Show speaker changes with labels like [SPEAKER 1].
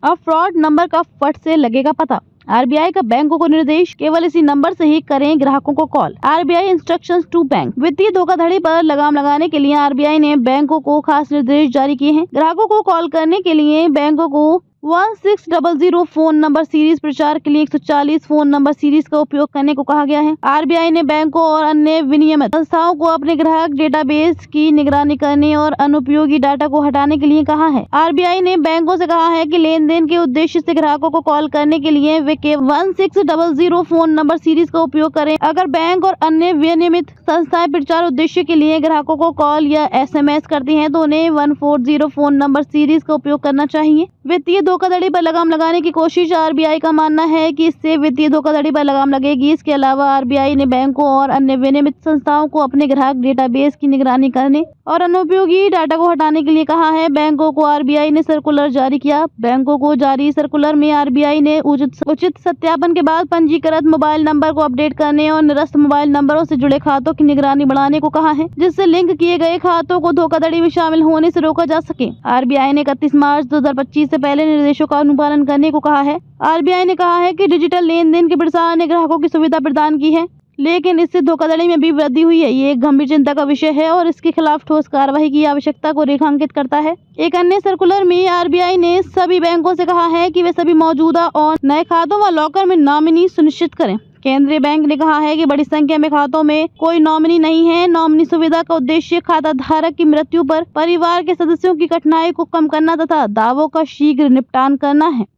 [SPEAKER 1] अब fraud number का फट से लगेगा पता। आरबीआई का बैंकों को निर्देश, केवल इसी नंबर से ही करें ग्राहकों को call. RBI instructions to bank. वित्तीय धोखाधड़ी पर लगाम लगाने के लिए आरबीआई ने बैंकों को खास निर्देश जारी किए हैं। ग्राहकों को कॉल करने के लिए बैंकों को 1600 फोन नंबर सीरीज, प्रचार के लिए 140 फोन नंबर सीरीज का उपयोग करने को कहा गया है। आरबीआई ने बैंकों और अन्य विनियमित संस्थाओं को अपने ग्राहक डेटाबेस की निगरानी करने और अनुपयोगी डाटा को हटाने के लिए कहा है। आरबीआई ने बैंकों से कहा है कि लेन देन के उद्देश्य से ग्राहकों को कॉल करने के लिए वे केवल 1600 फोन नंबर सीरीज का उपयोग करें। अगर बैंक और अन्य विनियमित संस्थाएं प्रचार उद्देश्य के लिए ग्राहकों को कॉल या एसएमएस करती हैं तो उन्हें 140 फोन नंबर सीरीज का उपयोग करना चाहिए। वित्तीय धोखाधड़ी पर लगाम लगाने की कोशिश। आरबीआई का मानना है कि इससे वित्तीय धोखाधड़ी पर लगाम लगेगी। इसके अलावा आरबीआई ने बैंकों और अन्य विनियमित संस्थाओं को अपने ग्राहक डेटाबेस की निगरानी करने और अनुपयोगी डाटा को हटाने के लिए कहा है। बैंकों को आरबीआई ने सर्कुलर जारी किया। बैंकों को जारी सर्कुलर में आरबीआई ने उचित सत्यापन के बाद पंजीकृत मोबाइल नंबर को अपडेट करने और निरस्त मोबाइल नंबरों से जुड़े खातों की निगरानी बढ़ाने को कहा है, जिससे लिंक किए गए खातों को धोखाधड़ी में शामिल होने से रोका जा सके। आरबीआई ने 31 मार्च 2025 से पहले निर्देशों का अनुपालन करने को कहा है। आरबीआई ने कहा है कि डिजिटल लेन देन के प्रसार ने ग्राहकों की सुविधा प्रदान की है, लेकिन इससे धोखाधड़ी में भी वृद्धि हुई है। ये एक गंभीर चिंता का विषय है और इसके खिलाफ ठोस कार्रवाई की आवश्यकता को रेखांकित करता है। एक अन्य सर्कुलर में आरबीआई ने सभी बैंकों से कहा है कि वे सभी मौजूदा और नए खातों व लॉकर में नॉमिनी सुनिश्चित करें। केंद्रीय बैंक ने कहा है कि बड़ी संख्या में खातों में कोई नॉमिनी नहीं है। नॉमिनी सुविधा का उद्देश्य खाता धारक की मृत्यु पर परिवार के सदस्यों की कठिनाई को कम करना तथा दावों का शीघ्र निपटान करना है।